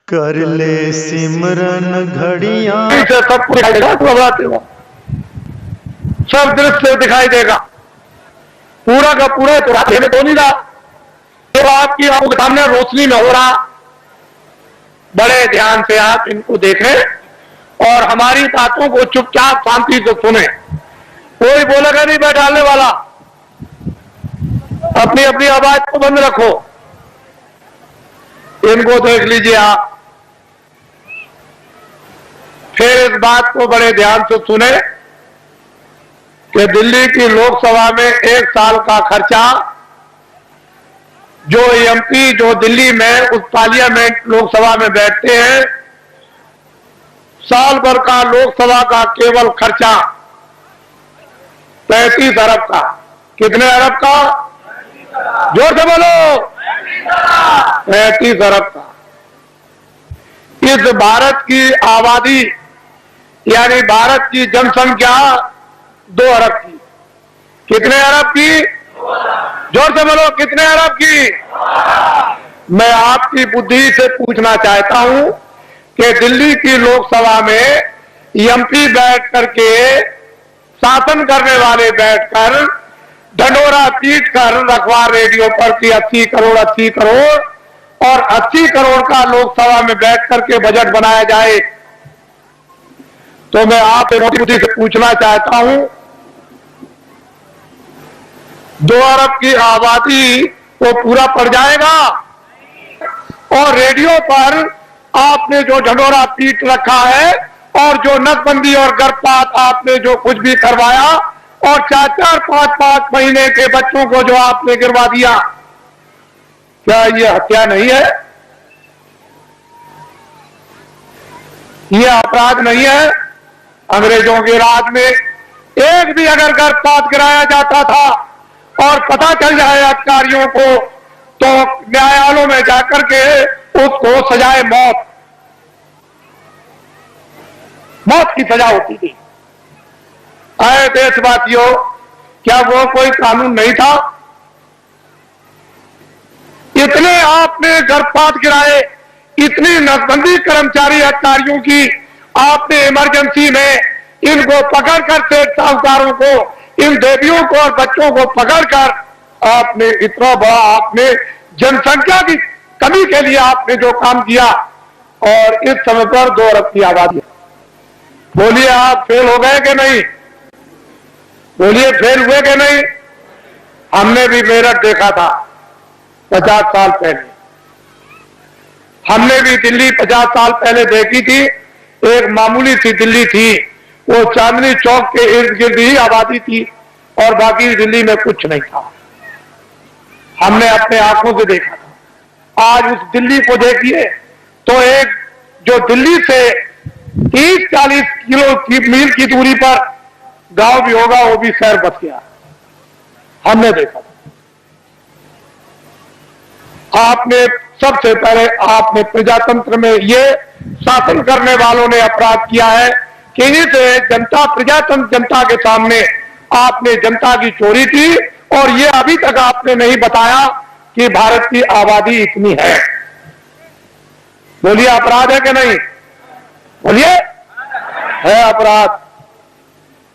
कर ले सिमरन घड़ियां से सब कुछ दिखाई देगा। घबराते हो, सब दृश्य दिखाई देगा, पूरा का पूरा तो रात में तो नहीं रहा, तो आपकी आंखों के सामने रोशनी में हो रहा। बड़े ध्यान से आप इनको देखें और हमारी बातों को चुपचाप शांति से सुने। कोई बोलेगा नहीं बैठाने वाला, अपनी अपनी आवाज को बंद रखो। इनको देख लीजिए आप, फिर इस बात को बड़े ध्यान से सुने कि दिल्ली की लोकसभा में 1 साल का खर्चा जो एमपी जो दिल्ली में उस पार्लियामेंट लोकसभा में बैठते हैं, साल भर का लोकसभा का केवल खर्चा 35 अरब का। कितने अरब का? जोर से बोलो। 35 अरब का। इस भारत की आबादी यानी भारत की जनसंख्या 2 अरब की। कितने अरब की? जोर से बोलो, कितने अरब की? मैं आपकी बुद्धि से पूछना चाहता हूं कि दिल्ली की लोकसभा में एमपी बैठ करके शासन करने वाले बैठकर ढंढोरा पीट कर रखवार रेडियो पर कि 80 करोड़ 80 करोड़ और 80 करोड़ का लोकसभा में बैठ करके बजट बनाया जाए, तो मैं आपसे मोटी बुद्धि से पूछना चाहता हूं, 2 अरब की आबादी को पूरा पड़ जाएगा? और रेडियो पर आपने जो ढंढोरा पीट रखा है और जो नसबंदी और गर्भपात आपने जो कुछ भी करवाया और 4-4, 5-5 महीने के बच्चों को जो आपने गिरवा दिया, क्या ये हत्या नहीं है? ये अपराध नहीं है? अंग्रेजों के राज में एक भी अगर गर्भपात गिराया जाता था और पता चल जाए अधिकारियों को, तो न्यायालयों में जाकर के उसको सजाए मौत की सजा होती थी। अरे देशवासियों, क्या वो कोई कानून नहीं था? इतने आपने गर्भपात गिराए, इतनी नसबंदी कर्मचारी अधिकारियों की आपने इमरजेंसी में इनको पकड़कर सेठ साहूकारों को, इन देवियों को और बच्चों को पकड़कर आपने इतना बड़ा आपने जनसंख्या की कमी के लिए आपने जो काम किया, और इस समय पर 2 अरब की आबादी। बोलिए आप फेल हो गए कि नहीं? बोलिए फेल हुए कि नहीं? हमने भी मेरठ देखा था 50 साल पहले, हमने भी दिल्ली 50 साल पहले देखी थी। एक मामूली सी दिल्ली थी, वो चांदनी चौक के इर्द गिर्द ही आबादी थी और बाकी दिल्ली में कुछ नहीं था। हमने अपने आंखों से देखा था। आज उस दिल्ली को देखिए तो एक जो दिल्ली से 30-40 मील की दूरी पर गांव भी होगा, वो भी शहर बस गया। हमने देखा था। आपने सबसे पहले आपने प्रजातंत्र में ये शासन करने वालों ने अपराध किया है कि इस जनता प्रजातंत्र जनता के सामने आपने जनता की चोरी की, और ये अभी तक आपने नहीं बताया कि भारत की आबादी इतनी है। बोलिए अपराध है कि नहीं? बोलिए, है अपराध।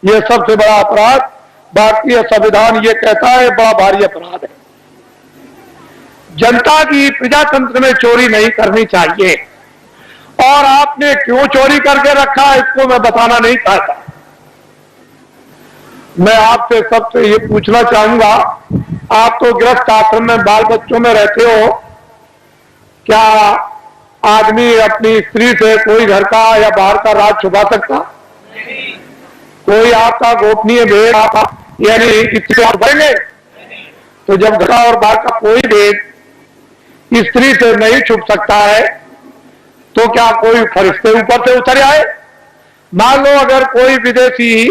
ये सबसे बड़ा अपराध भारतीय संविधान ये कहता है, बड़ा भारी अपराध है। जनता की प्रजातंत्र में चोरी नहीं करनी चाहिए, और आपने क्यों चोरी करके रखा इसको मैं बताना नहीं चाहता। मैं आपसे सबसे ये पूछना चाहूंगा, आप तो गृहस्थ आश्रम में बाल बच्चों में रहते हो, क्या आदमी अपनी स्त्री से कोई घर का या बाहर का राज छुपा सकता? कोई आपका गोपनीय भेद यानी इससे आप बढ़ेंगे? तो जब घर और बाहर का कोई भेद स्त्री से नहीं छुप सकता है, तो क्या कोई फरिश्ते ऊपर से उतर आए? मान लो अगर कोई विदेशी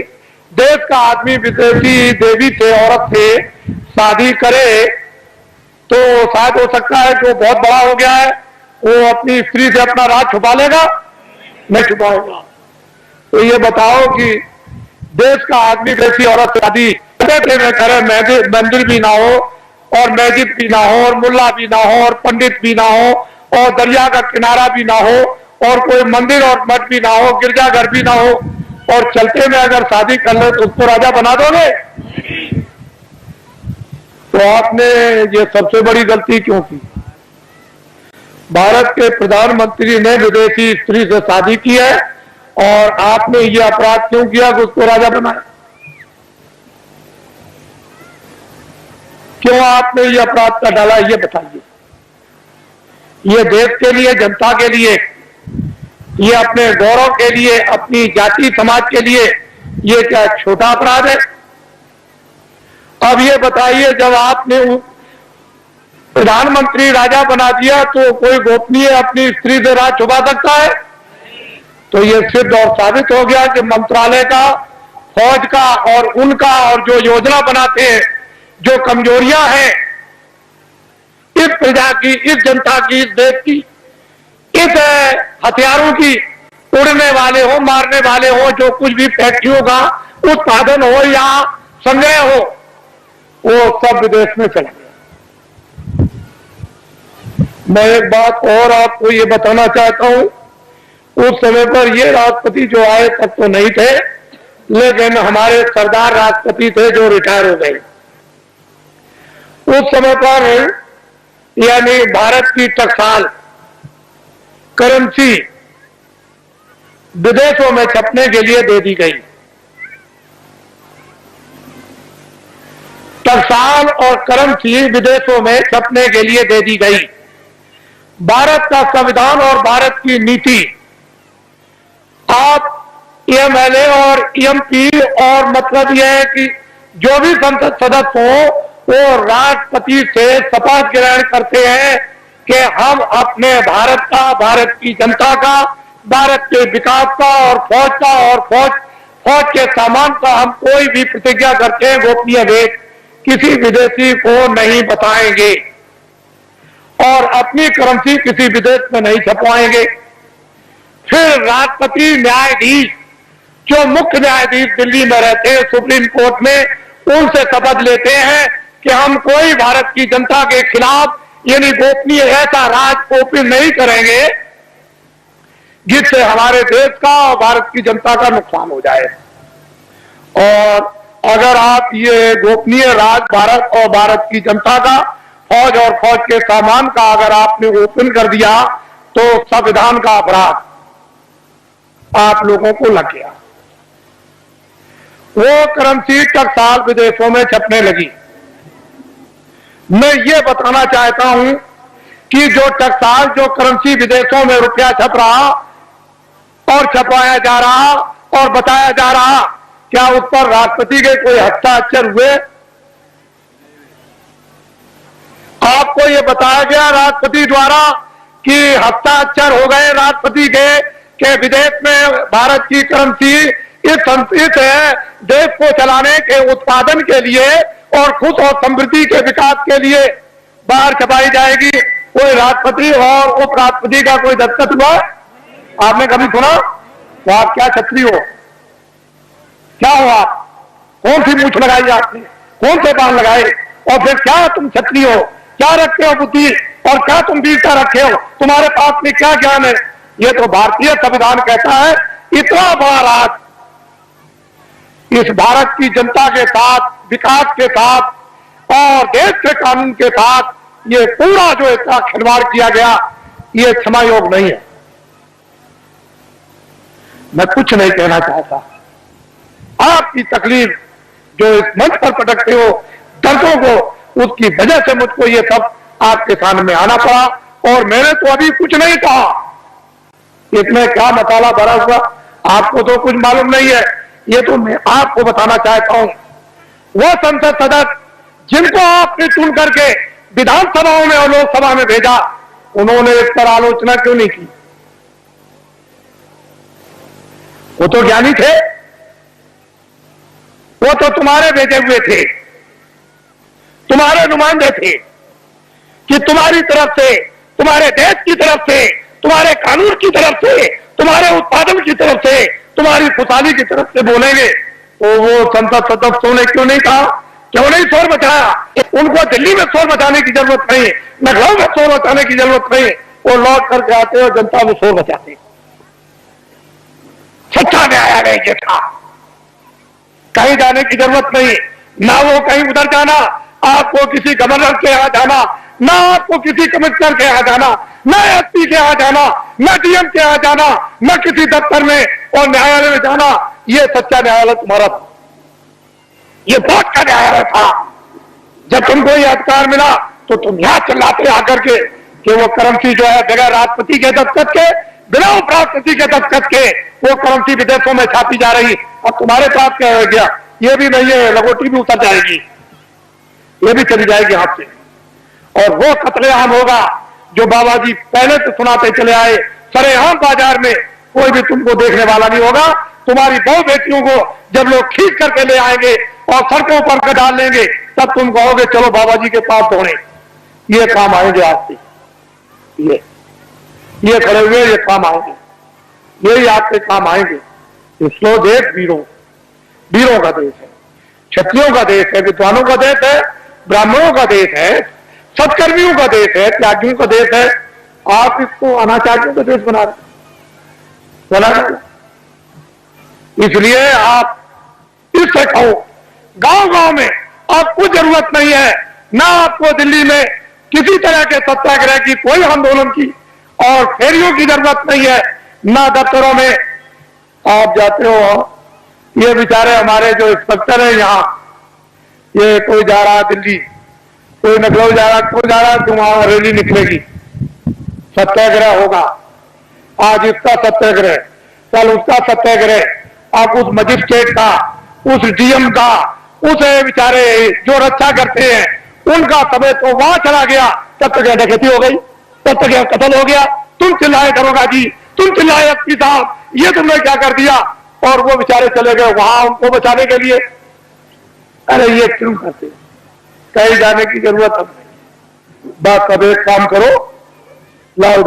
देश का आदमी विदेशी देवी से, औरत से शादी करे, तो शायद हो सकता है जो बहुत बड़ा हो गया है वो अपनी स्त्री से अपना राज छुपा लेगा? नहीं छुपाएगा। तो ये बताओ कि देश का आदमी विदेशी औरत से शादी करे, मंदिर भी ना हो और मस्जिद भी ना हो और मुल्ला भी ना हो और पंडित भी ना हो और दरिया का किनारा भी ना हो और कोई मंदिर और मठ भी ना हो, गिरजाघर भी ना हो, और चलते में अगर शादी कर ले तो उसको राजा बना दोगे? तो आपने ये सबसे बड़ी गलती क्यों की? भारत के प्रधानमंत्री ने विदेशी स्त्री से शादी की है और आपने ये अपराध क्यों किया कि उसको राजा बनाया? क्यों आपने ये अपराध कर डाला, ये बताइए। ये देश के लिए, जनता के लिए, ये अपने गौरव के लिए, अपनी जाति समाज के लिए ये क्या छोटा अपराध है? अब ये बताइए, जब आपने प्रधानमंत्री राजा बना दिया तो कोई गोपनीय अपनी स्त्री से राज छुपा सकता है? तो ये सिद्ध और साबित हो गया कि मंत्रालय का, फौज का और उनका और जो योजना बनाते हैं, जो कमजोरियां हैं इस प्रजा की, इस जनता की, इस देश की, इस हथियारों की, उड़ने वाले हो, मारने वाले हो, जो कुछ भी फैक्ट्रियों का उत्पादन हो या संग्रह हो, वो सब विदेश में चला गया। मैं एक बात और आपको ये बताना चाहता हूं, उस समय पर ये राष्ट्रपति जो आए तब तो नहीं थे, लेकिन हमारे सरदार राष्ट्रपति थे जो रिटायर हो गए। उस समय पर यानी भारत की टकसाल करेंसी विदेशों में छपने के लिए दे दी गई। टकसाल और करेंसी विदेशों में छपने के लिए दे दी गई। भारत का संविधान और भारत की नीति, आप एमएलए और एमपी और मतलब यह है कि जो भी संसद सदस्य हो वो राष्ट्रपति से शपथ ग्रहण करते हैं कि हम अपने भारत का, भारत की जनता का, भारत के विकास का और फौज के सामान का हम कोई भी प्रतिज्ञा करते हैं गोपनीय भेद किसी विदेशी को नहीं बताएंगे और अपनी करेंसी किसी विदेश में नहीं छपवाएंगे। फिर राष्ट्रपति न्यायाधीश, जो मुख्य न्यायाधीश दिल्ली में रहते हैं सुप्रीम कोर्ट में, उनसे शपथ लेते हैं कि हम कोई भारत की जनता के खिलाफ यानी गोपनीय ऐसा राज ओपन नहीं करेंगे जिससे हमारे देश का और भारत की जनता का नुकसान हो जाए। और अगर आप ये गोपनीय राज भारत और भारत की जनता का, फौज और फौज के सामान का अगर आपने ओपन कर दिया तो संविधान का अपराध आप लोगों को लग गया। वो करेंसी टकसाल विदेशों में छपने लगी। मैं ये बताना चाहता हूं कि जो टकसाल, जो करेंसी विदेशों में रुपया छप रहा और छपवाया जा रहा और बताया जा रहा, क्या उस पर राष्ट्रपति के कोई हस्ताक्षर हुए? आपको ये बताया गया राष्ट्रपति द्वारा कि हस्ताक्षर हो गए राष्ट्रपति के विदेश में भारत की करेंसी इस देश को चलाने के उत्पादन के लिए और खुश और समृद्धि के विकास के लिए बाहर छपाई जाएगी। कोई राष्ट्रपति और उपराष्ट्रपति का कोई दस्तखत हुआ? आपने कभी सुना? तो आप क्या छत्री हो? क्या हो आप? कौन सी मूछ लगाई आपने? कौन से बाल लगाए? और फिर क्या तुम छत्री हो? क्या रखते हो बुद्धि और क्या तुम वीरता रखे हो? तुम्हारे पास में क्या ज्ञान है? ये तो भारतीय संविधान कहता है। इतना बड़ा राज इस भारत की जनता के साथ, विकास के साथ और देश के कानून के साथ ये पूरा जो इतना खिलवाड़ किया गया, ये क्षमा योग नहीं है। मैं कुछ नहीं कहना चाहता। आपकी तकलीफ जो इस मंच पर पटकते हो, दर्दों को, उसकी वजह से मुझको ये सब आपके सामने आना पड़ा। और मैंने तो अभी कुछ नहीं कहा, इसमें क्या मसाला भरा हुआ आपको तो कुछ मालूम नहीं है। ये तो मैं आपको बताना चाहता हूं, वो संसद सदस्य जिनको आपने चुन करके विधानसभाओं में और लोकसभा में भेजा, उन्होंने इस पर आलोचना क्यों नहीं की? वो तो ज्ञानी थे, वो तो तुम्हारे भेजे हुए थे, तुम्हारे नुमाइंदे थे कि तुम्हारी तरफ से, तुम्हारे देश की तरफ से, तुम्हारे कानून की तरफ से, तुम्हारे उत्पादन की तरफ से, तुम्हारी खुशहाली की तरफ से बोलेंगे। तो वो संसद सदस्यों ने क्यों नहीं कहा? क्यों नहीं शोर मचाया? उनको दिल्ली में शोर मचाने की जरूरत नहीं, लखनऊ में शोर मचाने की जरूरत नहीं, वो लौट करके आते और जनता में शोर मचाते। सच्चा न्यायालय ये था, कहीं जाने की जरूरत नहीं, ना वो कहीं उधर जाना, आपको किसी गवर्नर के यहाँ जाना, ना आपको किसी कमिश्नर के यहाँ जाना, न एसपी के यहाँ जाना, न डीएम के यहाँ जाना, न किसी दफ्तर में और न्यायालय में जाना। ये सच्चा न्यायालय तुम्हारा था, ये वोट का न्यायालय था। जब तुमको ये अधिकार मिला तो तुम यहां चिल्लाते आकर के कि वो करेंसी जो है बगैर राष्ट्रपति के दस्तखत के, बिना उपराष्ट्रपति के दस्तखत के वो करेंसी विदेशों में छापी जा रही। अब तुम्हारे पास क्या हो गया? ये भी नहीं है, लगोटी भी उतर जाएगी, ये भी चली जाएगी हाथ से। और वो कत्लेआम होगा जो बाबा जी पहले तो सुनाते चले आए। सरेआम बाजार में कोई भी तुमको देखने वाला नहीं होगा। तुम्हारी बहु बेटियों को जब लोग खींच करके ले आएंगे और सड़कों पर डाल लेंगे, तब तुम कहोगे चलो बाबा जी के पास दौड़े। ये काम आएंगे आपसे, ये खड़े हुए ये काम आएंगे, यही आपके काम आएंगे। इसको देश वीरों का देश है, क्षत्रियों का देश है, विद्वानों का देश है, ब्राह्मणों का देश है, सत्कर्मियों का देश है, त्यागियों का देश है। आप इसको अनाचारियों का देश बना रहे। इसलिए आप इससे कहो गांव में अब कुछ जरूरत नहीं है, ना आपको दिल्ली में किसी तरह के सत्याग्रह की, कोई आंदोलन की और फेरियों की जरूरत नहीं है, ना दफ्तरों में आप जाते हो। ये बेचारे हमारे जो इंस्पेक्टर है यहाँ, ये कोई जा रहा दिल्ली, कोई लखनऊ जा रहा, कोई जा रहा, तुम्हारा रैली निकलेगी, सत्याग्रह होगा। आज इसका सत्याग्रह, कल उसका सत्याग्रह। आप उस मजिस्ट्रेट का, उस डीएम का, उस बेचारे जो रक्षा करते हैं उनका समय तो वहां चला गया, तब तक डकैती हो गई, तब तक कत्ल हो गया। तुम चिल्लाए दरोगा जी, तुम चिल्लाए एसपी साहब, ये तुमने क्या कर दिया? और वो बेचारे चले गए वहां उनको बचाने के लिए। अरे ये क्यों करते? कहीं जाने की जरूरत अब नहीं। बस अब एक काम करो, लाओ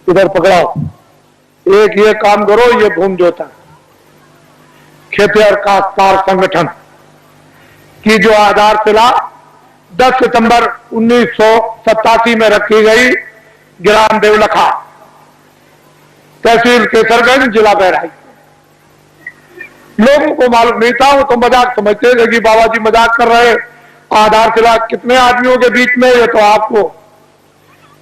इधर पकड़ाओ, एक ये काम करो, ये भूमि जोता खेतिहर काश्तकार संगठन की जो आधारशिला 10 सितंबर 1987 में रखी गई, ग्राम देवलखा, तहसील केसरगंज, जिला बहराइच। लोगों को मालूम नहीं था, वो तो मजाक समझते थे कि बाबा जी मजाक कर रहे। आधारशिला कितने आदमियों के बीच में, ये तो आपको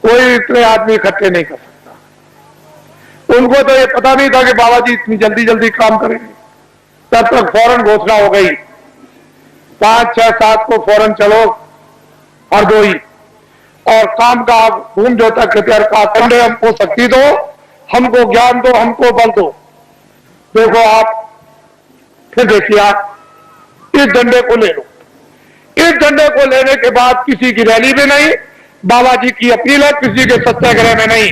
कोई इतने आदमी इकट्ठे नहीं कर सकता। उनको तो ये पता नहीं था कि बाबा जी इतनी जल्दी जल्दी काम करेंगे। तब तक फौरन घोषणा हो गई, 5, 6, 7 को फौरन चलो हरदोई और काम का भूमि जोता खेतिहर का संडे, हमको शक्ति दो, हमको ज्ञान दो, हमको बल दो। देखो आप फिर देखिए, आप इस झंडे को ले लो। इस झंडे को लेने के बाद किसी की रैली में नहीं, बाबा जी की अपील है, किसी के सत्याग्रह में नहीं,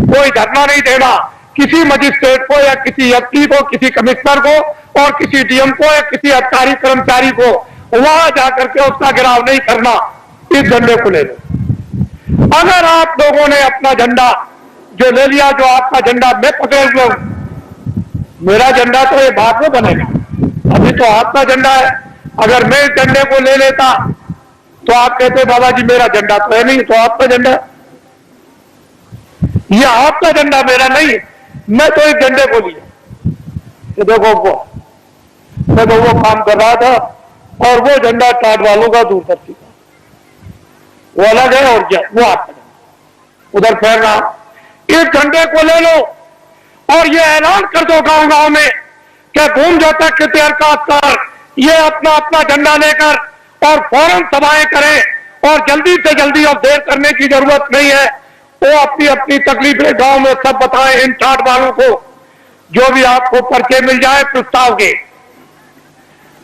कोई धरना नहीं देना, किसी मजिस्ट्रेट को या किसी एसपी को, किसी कमिश्नर को और किसी डीएम को या किसी अधिकारी कर्मचारी को वहां जाकर के उसका घेराव नहीं करना। इस झंडे को ले लो। अगर आप लोगों ने अपना झंडा जो ले लिया, जो आपका झंडा मैं पकड़ लो, मेरा झंडा तो ये बाद में बनेगा, अभी तो आपका झंडा है। अगर मैं इस झंडे को ले लेता तो आप कहते बाबा जी मेरा झंडा तो है नहीं, तो आपका झंडा, ये आपका झंडा मेरा नहीं, मैं तो इस झंडे को लिया। ये देखो वो, मैं तो वो काम कर रहा था और वो झंडा टाट वालों का, दूरदर्शी का, वो अलग है और क्या, वो आपका उधर फैल रहा। इस झंडे को ले लो और ये ऐलान कर दो गांव गांव में कि भूमि जोता खेतिहर काश्तकार ये अपना अपना झंडा लेकर और फौरन सभाएं करें और जल्दी से जल्दी, अब देर करने की जरूरत नहीं है। वो अपनी अपनी तकलीफें गांव में सब बताएं इन ठाट वालों को। जो भी आपको पर्चे मिल जाए प्रस्ताव के,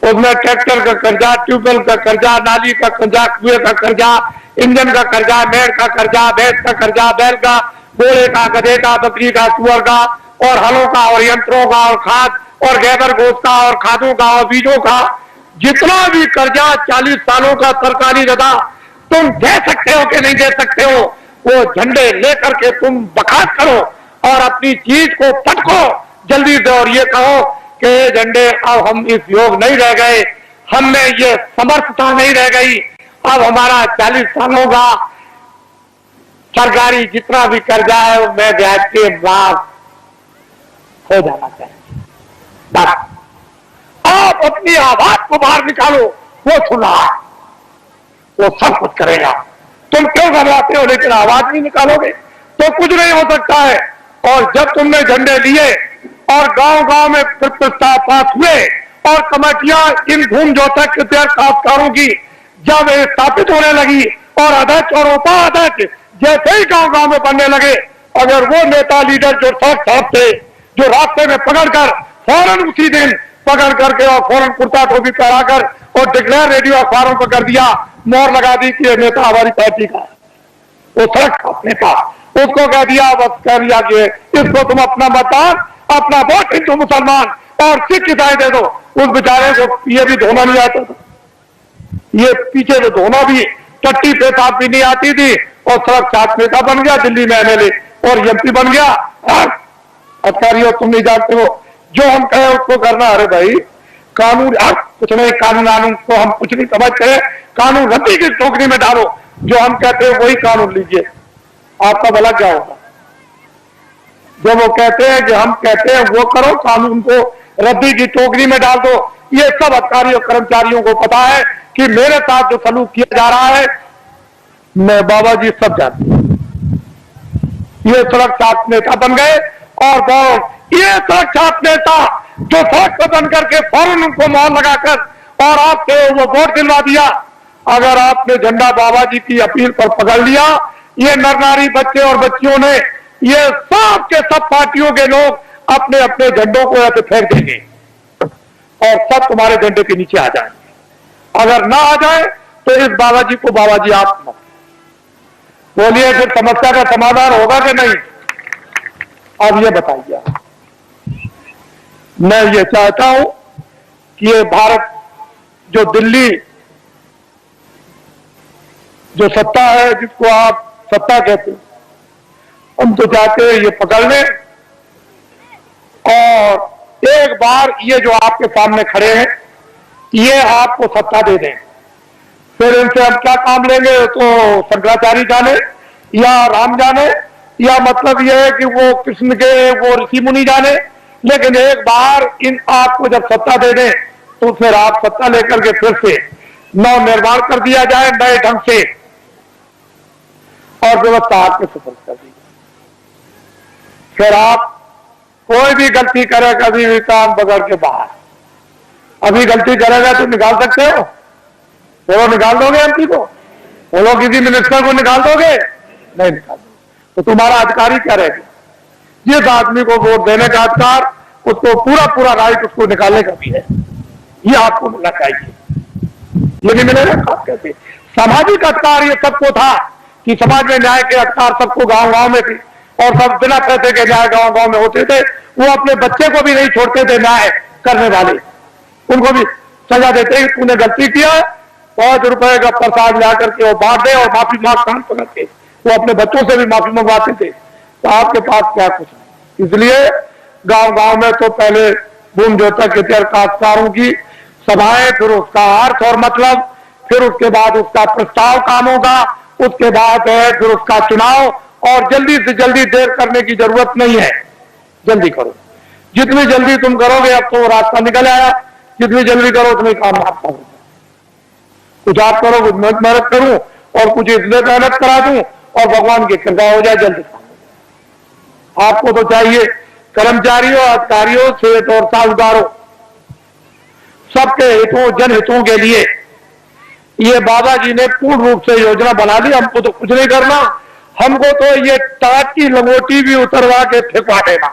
उसमें ट्रैक्टर का कर्जा, ट्यूबवेल का कर्जा, नाली का कर्जा, कुएं का कर्जा, इंजन का कर्जा, मेड़ का कर्जा, भैंस का कर्जा, बैल का, घोड़े का, गधे का, बकरी का, सुअर का और हलों का और यंत्रों का और खाद और गैबर गोश्त का और खादों का और बीजों का, जितना भी कर्जा 40 सालों का सरकारी रदा तुम दे सकते हो कि नहीं दे सकते हो, वो झंडे लेकर के तुम बखात करो और अपनी चीज को पटको जल्दी से और ये कहो कि ये झंडे अब हम इस योग नहीं रह गए, हमें ये समर्थता नहीं रह गई, अब हमारा 40 सालों का सरकारी जितना भी कर्जा है वो मैं ब्याज के माफ हो जाना चाहिए। बस आप अपनी आवाज को बाहर निकालो, वो सुना, वो सब कुछ करेगा। तुम क्यों घबराते हो, लेकिन आवाज नहीं निकालोगे तो कुछ नहीं हो सकता है। और जब तुमने झंडे लिए और गांव गांव में प्रस्ताव पास हुए और कमेटियां इन भूमि जोतक काश्तकारों की जब स्थापित होने लगी और अध्यक्ष और उपाध्यक्ष जैसे ही गांव गांव में बनने लगे, अगर वो नेता लीडर जो साहब थे, जो रास्ते में पकड़कर फौरन उसी दिन पकड़ करके और फौरन कुर्ता टोपी पहनाकर और डिक्लेयर रेडियो अखबारों पर कर दिया, मोहर लगा दी कि ये नेता हमारी पार्टी का, वो सड़क अपने का, उसको कह दिया, बस कह दिया कि इसको तुम अपना मतदान, अपना वोट हिंदू मुसलमान और सिख ईसाई दे दो। उस बेचारे को ये भी धोना नहीं आता था, ये पीछे से धोना भी, टट्टी पेशाब भी नहीं आती थी और सड़क साथ नेता बन गया, दिल्ली में एमएलए और एमपी बन गया। अधिकारियों तुम नहीं जानते हो, जो हम कहे उसको करना। अरे भाई कानून कुछ नहीं, कानून को हम कुछ नहीं समझते, कानून रद्दी की टोकरी में डालो, जो हम कहते हैं वही कानून लीजिए, आपका भला क्या होगा। जो वो कहते हैं कि हम कहते हैं वो करो, कानून को रद्दी की टोकरी में डाल दो। ये सब अधिकारियों कर्मचारियों को पता है कि मेरे साथ जो सलूक किया जा रहा है, मैं बाबा जी सब जानते हैं। ये सड़क छाप नेता बन गए और ये सड़क छाप नेता जो सड़क पर बन करके फौरन उनको मोहर लगाकर और आपसे वो वोट दिलवा दिया। अगर आपने झंडा बाबा जी की अपील पर पकड़ लिया, ये नर नारी बच्चे और बच्चियों ने, ये सब के सब पार्टियों के लोग अपने अपने झंडों को ऐसे फेंक देंगे और सब तुम्हारे झंडे के नीचे आ जाएंगे। अगर ना आ जाए तो इस बाबा जी को बाबा जी आप बोलिए, फिर समस्या का समाधान होगा कि नहीं? अब ये बताइए, मैं ये चाहता हूं कि ये भारत जो दिल्ली जो सत्ता है, जिसको आप सत्ता कहते हैं, हम तो चाहते हैं ये पकड़ लें और एक बार ये जो आपके सामने खड़े हैं ये आपको सत्ता दे दें। फिर इनसे हम क्या काम लेंगे तो शंकराचार्य जाने या राम जाने, या मतलब ये है कि वो कृष्ण के वो ऋषि मुनि जाने, लेकिन एक बार इन आपको जब सत्ता दे दें तो फिर आप सत्ता लेकर के फिर से नव निर्माण कर दिया जाए नए ढंग से और व्यवस्था आपके सुपुर्द कर दी। फिर आप कोई भी गलती करे, कभी भी काम बगड़ के बाहर, अभी गलती करेगा तो निकाल सकते हो, वो निकाल दोगे एमपी को, वो लोग किसी मिनिस्टर को निकाल दोगे? नहीं निकाल दोगे। तो तुम्हारा अधिकारी क्या रहेगा? जिस आदमी को वोट देने का अधिकार, उसको पूरा पूरा राइट उसको निकालने का भी है, ये आपको मिलना चाहिए। ये नहीं मिलेगा खास कैसे? सामाजिक अधिकार ये सबको था कि समाज में न्याय के अधिकार सबको गांव गांव में थे और सब बिना पैसे के न्याय गांव गांव में होते थे। वो अपने बच्चे को भी नहीं छोड़ते थे न्याय करने वाले, उनको भी सजा देते, तूने गलती किया, 5 रुपए का प्रसाद ला करके वो बांट दे और माफी मांग कान पकड़ के वो अपने बच्चों से भी माफी मंगवाते थे। तो आपके पास क्या कुछ नहीं। इसलिए गांव गांव में तो पहले भूमि जोतक इतर काश्तकारों की सभाएं, फिर उसका अर्थ और मतलब, फिर उसके बाद उसका प्रस्ताव काम होगा, उसके बाद है फिर उसका चुनाव। और जल्दी से जल्दी देर करने की जरूरत नहीं है, जल्दी करो। जितनी जल्दी तुम करोगे, अब तो रास्ता निकल आया, जितनी जल्दी करो उतनी काम आपका होगा। कुछ आप करो, कुछ मैं मेहनत करूं और कुछ इसलिए मेहनत करा दूं और भगवान की कृपा हो जाए, जल्दी काम। आपको तो चाहिए कर्मचारियों, अधिकारियों, सेठ और साहूकारों सबके हितों, जनहितों के लिए ये बाबा जी ने पूर्ण रूप से योजना बना ली। हमको तो कुछ नहीं करना, हमको तो ये टाट की लंगोटी भी उतरवा के फेंकवा देना।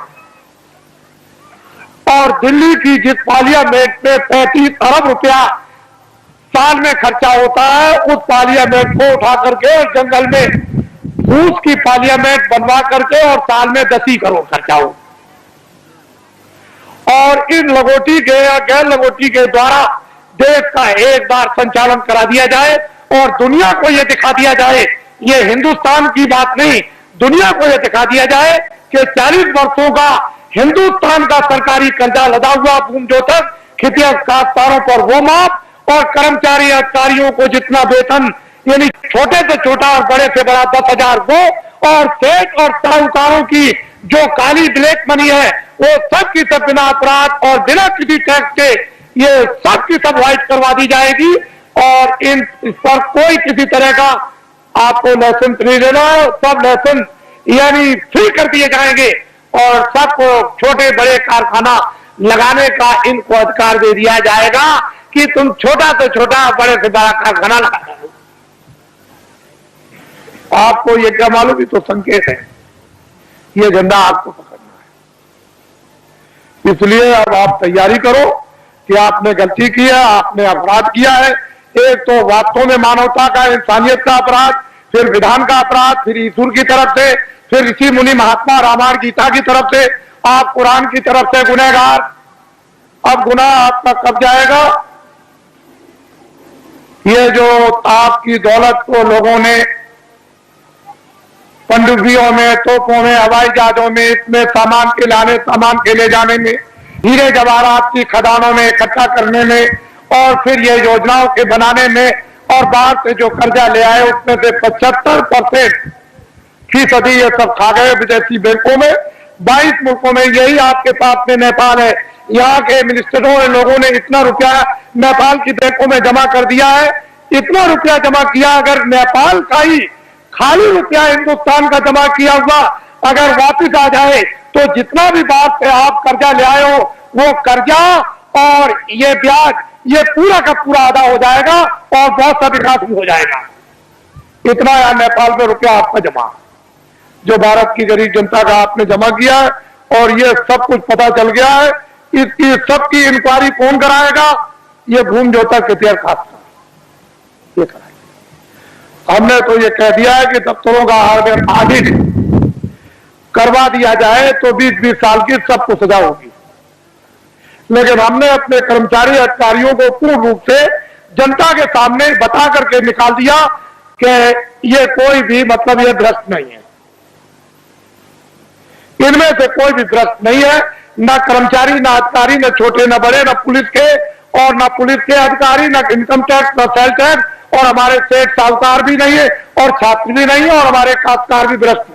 और दिल्ली की जिस पार्लियामेंट में 35 अरब रुपया साल में खर्चा होता है, उस पार्लियामेंट को उठा करके जंगल में रूस की पार्लियामेंट बनवा करके और साल में 10 करोड़ खर्चा हो। और इन लंगोटी के या गैर लंगोटी के द्वारा देश का एक बार संचालन करा दिया जाए और दुनिया को यह दिखा दिया जाए, ये हिंदुस्तान की बात नहीं, दुनिया को यह दिखा दिया जाए कि 40 वर्षों का हिंदुस्तान का सरकारी कर्जा लदा हुआ भूमि जोतक, खेतिया काश्तकारों पर वो माफ और कर्मचारी अधिकारियों को जितना वेतन यानी छोटे से छोटा और बड़े से बड़ा 10,000 वो, और सेठ और साहूकारों की जो काली ब्लैक मनी है वो सब की सब बिना अपराध और बिना किसी टैक्स के ये सब की सब वाइट करवा दी जाएगी। और इस पर कोई किसी तरह का आपको लाइसेंस नहीं देना है, सब लाइसेंस यानी फ्री कर दिए जाएंगे और सबको छोटे बड़े कारखाना लगाने का इनको अधिकार दे दिया जाएगा कि तुम छोटा से छोटा बड़े से बड़ा कारखाना लगा दो। आपको ये क्या मालूम, तो संकेत है, ये झंडा आपको पकड़ना है। इसलिए अब आप तैयारी करो कि आपने गलती की है, आपने अपराध किया है। एक तो वास्तव में मानवता का, इंसानियत का अपराध, फिर विधान का अपराध, फिर ईश्वर की तरफ से, फिर ऋषि मुनि महात्मा रामायण गीता की तरफ से, आप कुरान की तरफ से गुनहगार। अब गुनाह आपका कब जाएगा? ये जो आपकी दौलत को लोगों ने पनडुब्बियों में, तोपों में, हवाई जहाजों में, इतने सामान के लाने, सामान के ले जाने में, हीरे जवाहरात की खदानों में इकट्ठा करने में, और फिर ये योजनाओं के बनाने में, और बाहर से जो कर्जा ले आए उसमें से 75% ये सब खा गए विदेशी बैंकों में। 22 मुल्कों में, यही आपके साथ में नेपाल है, यहाँ के मिनिस्टरों और लोगों ने इतना रुपया नेपाल की बैंकों में जमा कर दिया है, इतना रुपया जमा किया। अगर नेपाल का ही खाली रुपया हिंदुस्तान का जमा किया हुआ अगर वापस आ जाए तो जितना भी बात से आप कर्जा ले आए हो वो कर्जा और ये ब्याज ये पूरा का पूरा अदा हो जाएगा और बहुत सा विकास भी हो जाएगा। इतना यहाँ नेपाल में रुपया आपका जमा, जो भारत की गरीब जनता का आपने जमा किया है, और ये सब कुछ पता चल गया है। इसकी सबकी इंक्वायरी कौन कराएगा? ये भूमि जोतक इतिहास खास ये कराएगा। हमने तो ये कह दिया है कि दफ्तरों का ऑडिट करवा दिया जाए तो 20-20 साल की सबको सजा होगी, लेकिन हमने अपने कर्मचारी अधिकारियों को पूर्ण रूप से जनता के सामने बता करके निकाल दिया कि ये कोई भी मतलब ये भ्रष्ट नहीं है, इनमें से कोई भी भ्रष्ट नहीं है, न कर्मचारी, न अधिकारी, न छोटे न बड़े, न पुलिस के और न पुलिस के अधिकारी, न इनकम टैक्स, न सेल टैक्स, और हमारे सेठ साहूकार भी नहीं है और छात्र भी नहीं है और हमारे काश्तकार भी भ्रष्ट नहीं।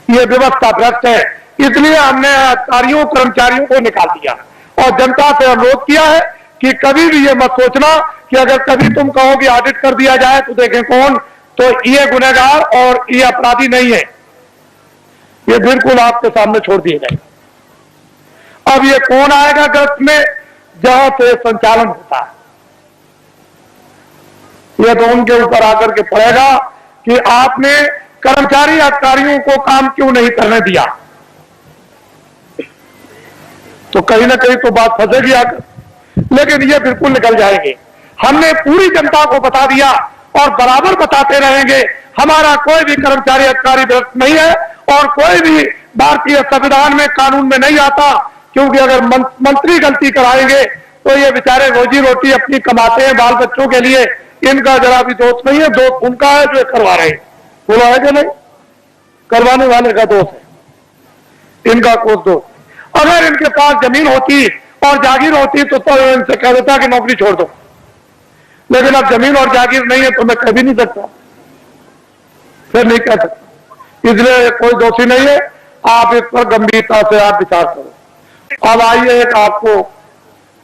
ये व्यवस्था भ्रष्ट है, इसलिए हमने अधिकारियों कर्मचारियों को निकाल दिया और जनता से अनुरोध किया है कि कभी भी ये मत सोचना कि अगर कभी तुम कहो कि ऑडिट कर दिया जाए तो देखें कौन, तो ये गुनहगार और ये अपराधी नहीं है, ये बिल्कुल आपके सामने छोड़ दिए गए। अब ये कौन आएगा ग्रस्त में? जहां से संचालन होता है, यह तो उनके ऊपर आकर के पड़ेगा कि आपने कर्मचारी अधिकारियों को काम क्यों नहीं करने दिया, तो कहीं ना कहीं तो बात फंसेगी आकर, लेकिन ये बिल्कुल निकल जाएंगे। हमने पूरी जनता को बता दिया और बराबर बताते रहेंगे, हमारा कोई भी कर्मचारी अधिकारी भ्रष्ट नहीं है और कोई भी भारतीय संविधान में कानून में नहीं आता, क्योंकि अगर मंत्री गलती कराएंगे तो ये बेचारे रोजी रोटी अपनी कमाते हैं बाल बच्चों के लिए, इनका जरा भी दोष नहीं है, दोष उनका है जो करवा रहे हैं। बोला है कि नहीं? करवाने वाले का दोष है, इनका कोई दोष। अगर इनके पास जमीन होती और जागीर होती तो इनसे कह देता कि नौकरी छोड़ दो, लेकिन अब जमीन और जागीर नहीं है तो मैं कह भी नहीं सकता, फिर नहीं कह सकता, इसलिए कोई दोषी नहीं है। आप इस पर गंभीरता से आप विचार करो। अब आइए एक आपको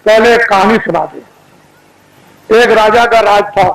पहले एक कहानी सुना दे। एक राजा का राज था,